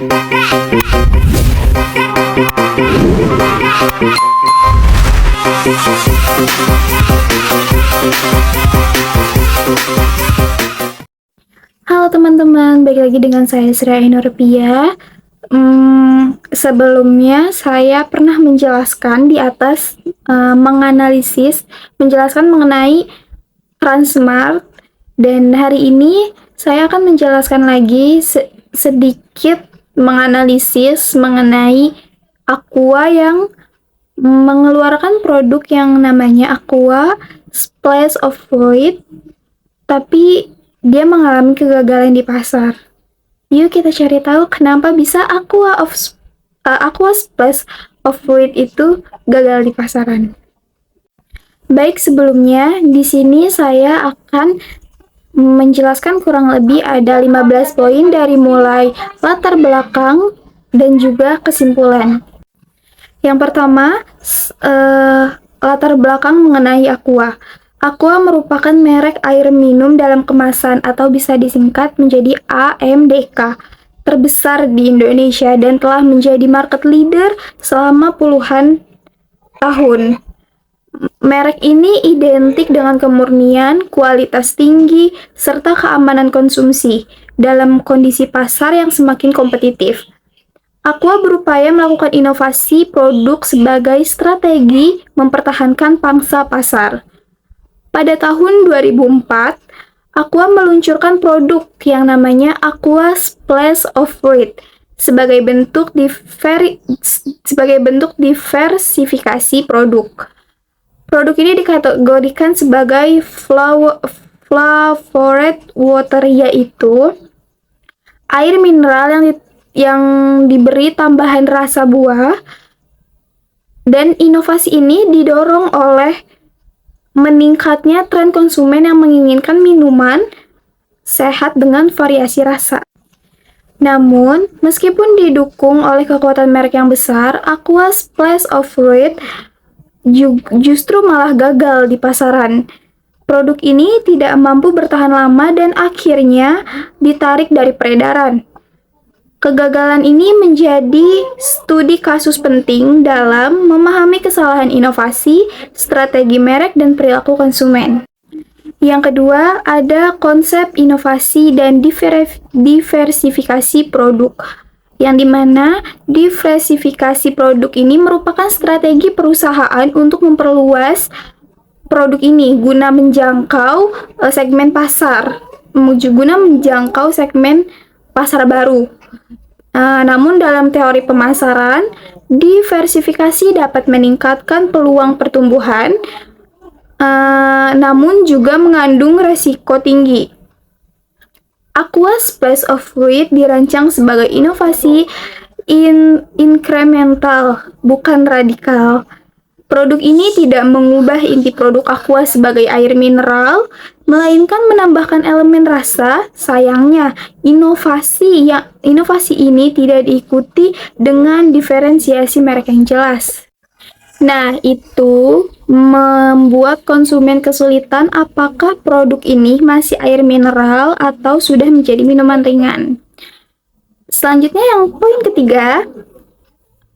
Halo teman-teman, balik lagi dengan saya Sri Ainurpia. Sebelumnya saya pernah menjelaskan di atas menjelaskan mengenai Transmart, dan hari ini saya akan menjelaskan lagi sedikit menganalisis mengenai Aqua yang mengeluarkan produk yang namanya Aqua Splash of Fluid, tapi dia mengalami kegagalan di pasar. Yuk kita cari tahu kenapa bisa Aqua Splash of Fluid itu gagal di pasaran. Baik, sebelumnya di sini saya akan menjelaskan kurang lebih ada 15 poin dari mulai latar belakang dan juga kesimpulan. Yang pertama, latar belakang mengenai Aqua. Aqua merupakan merek air minum dalam kemasan atau bisa disingkat menjadi AMDK terbesar di Indonesia dan telah menjadi market leader selama puluhan tahun. Merek ini identik dengan kemurnian, kualitas tinggi, serta keamanan konsumsi dalam kondisi pasar yang semakin kompetitif. Aqua berupaya melakukan inovasi produk sebagai strategi mempertahankan pangsa pasar. Pada tahun 2004, Aqua meluncurkan produk yang namanya Aqua Splash of Fluid sebagai bentuk diversifikasi produk. Produk ini dikategorikan sebagai flavored water, yaitu air mineral yang diberi tambahan rasa buah, dan inovasi ini didorong oleh meningkatnya tren konsumen yang menginginkan minuman sehat dengan variasi rasa. Namun, meskipun didukung oleh kekuatan merek yang besar, Aqua Splash of Fluid justru malah gagal di pasaran. Produk ini tidak mampu bertahan lama dan akhirnya ditarik dari peredaran. Kegagalan ini menjadi studi kasus penting dalam memahami kesalahan inovasi, strategi merek, dan perilaku konsumen. Yang kedua, ada konsep inovasi dan diversifikasi produk, yang dimana diversifikasi produk ini merupakan strategi perusahaan untuk memperluas produk ini guna menjangkau segmen pasar baru. Namun dalam teori pemasaran, diversifikasi dapat meningkatkan peluang pertumbuhan, namun juga mengandung resiko tinggi. Aqua Splash of Fluid dirancang sebagai inovasi incremental, bukan radikal. Produk ini tidak mengubah inti produk Aqua sebagai air mineral, melainkan menambahkan elemen rasa. Sayangnya, inovasi ini tidak diikuti dengan diferensiasi merek yang jelas. Nah, itu membuat konsumen kesulitan apakah produk ini masih air mineral atau sudah menjadi minuman ringan. Selanjutnya yang poin ketiga,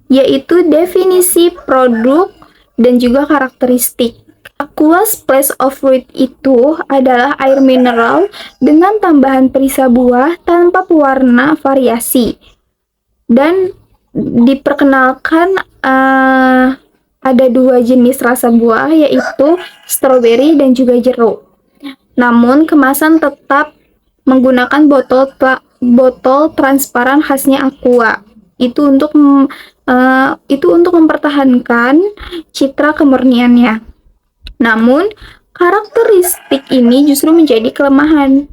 yaitu definisi produk dan juga karakteristik. Aqua Splash of Fluid itu adalah air mineral dengan tambahan perisa buah tanpa pewarna variasi, dan diperkenalkan ada dua jenis rasa buah, yaitu stroberi dan juga jeruk. Namun kemasan tetap menggunakan botol transparan khasnya Aqua. Itu untuk mempertahankan citra kemurniannya. Namun, karakteristik ini justru menjadi kelemahan.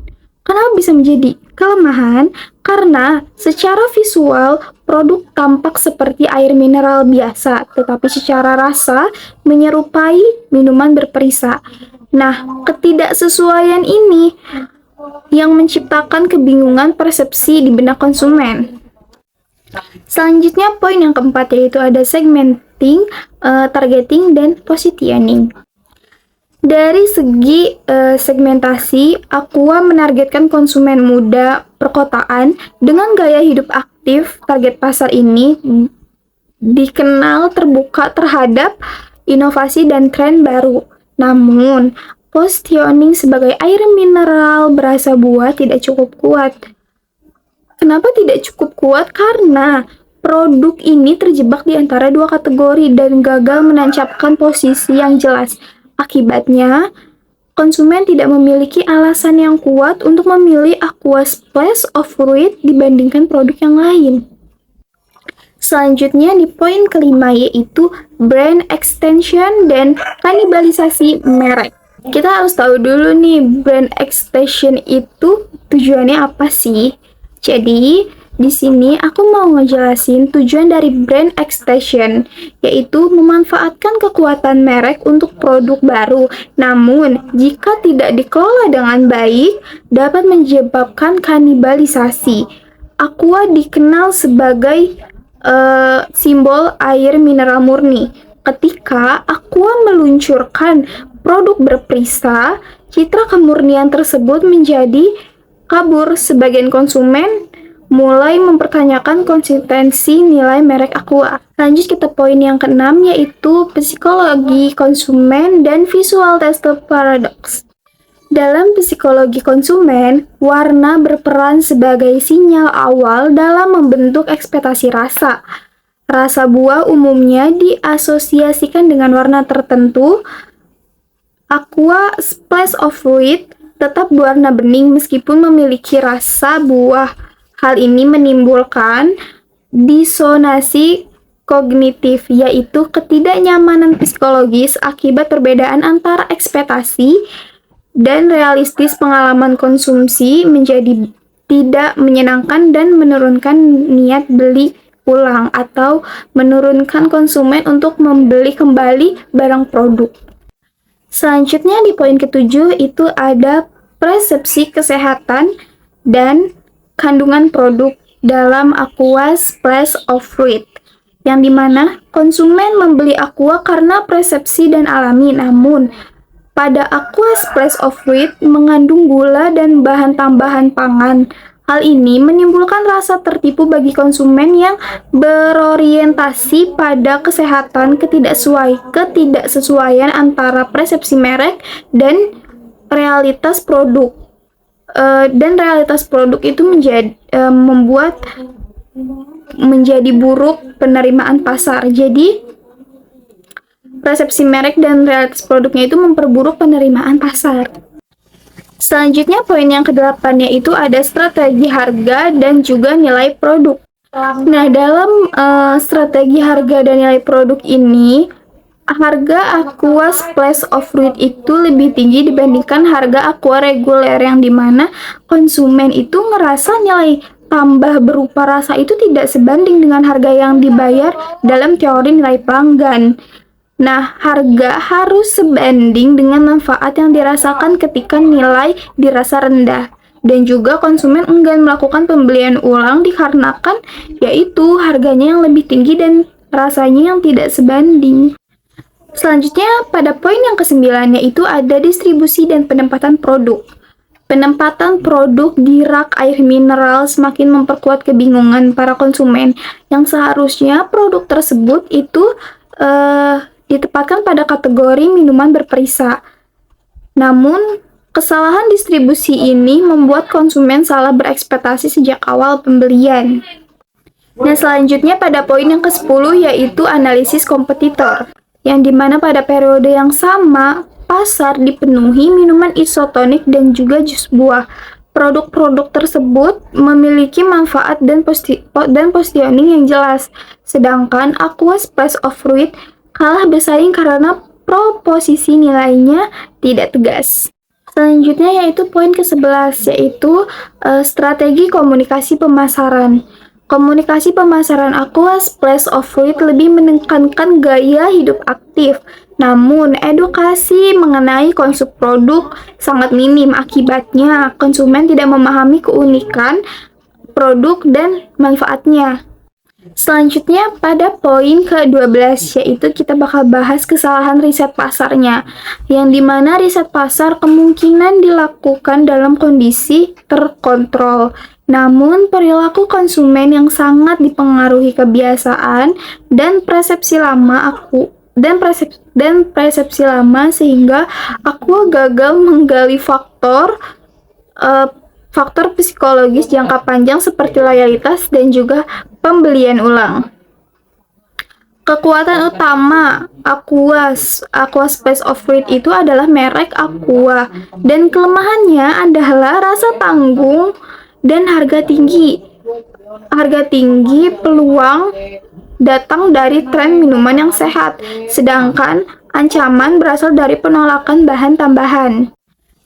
Kenapa bisa menjadi kelemahan? Karena secara visual produk tampak seperti air mineral biasa, tetapi secara rasa menyerupai minuman berperisa. Nah, ketidaksesuaian ini yang menciptakan kebingungan persepsi di benak konsumen. Selanjutnya poin yang keempat, yaitu ada segmenting, targeting, dan positioning. Dari segi segmentasi, Aqua menargetkan konsumen muda perkotaan dengan gaya hidup aktif target pasar ini dikenal terbuka terhadap inovasi dan tren baru. Namun, positioning sebagai air mineral berasa buah tidak cukup kuat. Kenapa tidak cukup kuat? Karena produk ini terjebak di antara dua kategori dan gagal menancapkan posisi yang jelas. Akibatnya, konsumen tidak memiliki alasan yang kuat untuk memilih Aqua Splash of Fruit dibandingkan produk yang lain. Selanjutnya di poin kelima yaitu brand extension dan kanibalisasi merek. Kita harus tahu dulu nih brand extension itu tujuannya apa sih? Jadi, di sini aku mau ngejelasin tujuan dari brand extension, yaitu memanfaatkan kekuatan merek untuk produk baru. Namun, jika tidak dikelola dengan baik, dapat menyebabkan kanibalisasi. Aqua dikenal sebagai simbol air mineral murni. Ketika Aqua meluncurkan produk berperisa, citra kemurnian tersebut menjadi kabur. Sebagian konsumen mulai mempertanyakan konsistensi nilai merek Aqua. Lanjut kita poin yang keenam yaitu psikologi konsumen dan visual taste paradox. Dalam psikologi konsumen, warna berperan sebagai sinyal awal dalam membentuk ekspektasi rasa. Rasa buah umumnya diasosiasikan dengan warna tertentu. Aqua Splash of Fruit tetap berwarna bening meskipun memiliki rasa buah. Hal ini menimbulkan disonansi kognitif, yaitu ketidaknyamanan psikologis akibat perbedaan antara ekspektasi dan realistis. Pengalaman konsumsi menjadi tidak menyenangkan dan menurunkan niat beli ulang atau menurunkan konsumen untuk membeli kembali barang produk. Selanjutnya di poin ketujuh itu ada persepsi kesehatan dan kandungan produk dalam Aqua Splash of Fruit, yang dimana konsumen membeli Aqua karena persepsi dan alami. Namun, pada Aqua Splash of Fruit mengandung gula dan bahan tambahan pangan. Hal ini menimbulkan rasa tertipu bagi konsumen yang berorientasi pada kesehatan. Ketidaksesuaian antara persepsi merek dan realitas produk. Dan realitas produk itu membuat menjadi buruk penerimaan pasar. Jadi, persepsi merek dan realitas produknya itu memperburuk penerimaan pasar. Selanjutnya poin yang ke-8 yaitu ada strategi harga dan juga nilai produk. Nah, dalam strategi harga dan nilai produk ini, harga Aqua Splash of Fruit itu lebih tinggi dibandingkan harga Aqua reguler, yang dimana konsumen itu ngerasa nilai tambah berupa rasa itu tidak sebanding dengan harga yang dibayar dalam teori nilai pelanggan. Nah, harga harus sebanding dengan manfaat yang dirasakan ketika nilai dirasa rendah. Dan juga konsumen enggan melakukan pembelian ulang dikarenakan yaitu harganya yang lebih tinggi dan rasanya yang tidak sebanding. Selanjutnya pada poin yang ke-9 yaitu ada distribusi dan penempatan produk. Penempatan produk di rak air mineral semakin memperkuat kebingungan para konsumen yang seharusnya produk tersebut itu ditempatkan pada kategori minuman berperisa. Namun, kesalahan distribusi ini membuat konsumen salah berekspektasi sejak awal pembelian. Nah, selanjutnya pada poin yang ke-10 yaitu analisis kompetitor, yang dimana pada periode yang sama, pasar dipenuhi minuman isotonik dan juga jus buah. Produk-produk tersebut memiliki manfaat dan positioning yang jelas, sedangkan Aqua Splash of Fruit kalah bersaing karena proposisi nilainya tidak tegas. Selanjutnya yaitu poin ke-11 yaitu strategi komunikasi pemasaran. Komunikasi pemasaran Aqua Splash of Fruit lebih menekankan gaya hidup aktif. Namun, edukasi mengenai konsep produk sangat minim. Akibatnya, konsumen tidak memahami keunikan produk dan manfaatnya. Selanjutnya pada poin ke-12 yaitu kita bakal bahas kesalahan riset pasarnya, yang dimana riset pasar kemungkinan dilakukan dalam kondisi terkontrol. Namun perilaku konsumen yang sangat dipengaruhi kebiasaan dan persepsi lama sehingga aku gagal menggali faktor psikologis jangka panjang seperti loyalitas dan juga pembelian ulang. Kekuatan utama Aqua Space of Fruit itu adalah merek Aqua, dan kelemahannya adalah rasa tanggung dan harga tinggi. Harga tinggi peluang datang dari tren minuman yang sehat, sedangkan ancaman berasal dari penolakan bahan tambahan.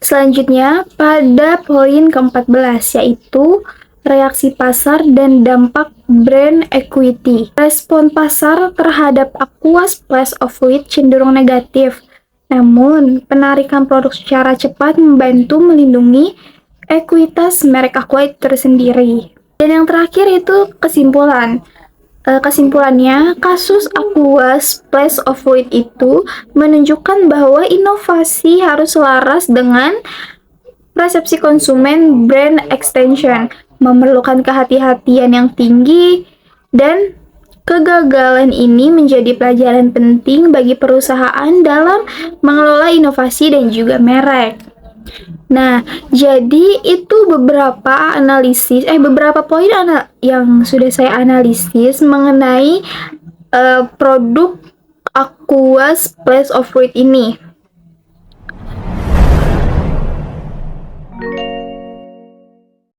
Selanjutnya, pada poin ke-14 yaitu reaksi pasar dan dampak brand equity. Respon pasar terhadap Aqua Splash of Wheat cenderung negatif. Namun, penarikan produk secara cepat membantu melindungi ekuitas merek Aqua itu tersendiri. Dan yang terakhir itu kesimpulan. Kesimpulannya, kasus Aqua Splash of Wheat itu menunjukkan bahwa inovasi harus selaras dengan persepsi konsumen. Brand extension memerlukan kehati-hatian yang tinggi, dan kegagalan ini menjadi pelajaran penting bagi perusahaan dalam mengelola inovasi dan juga merek. Nah, jadi itu beberapa poin yang sudah saya analisis mengenai produk Aqua Splash of Fruit ini.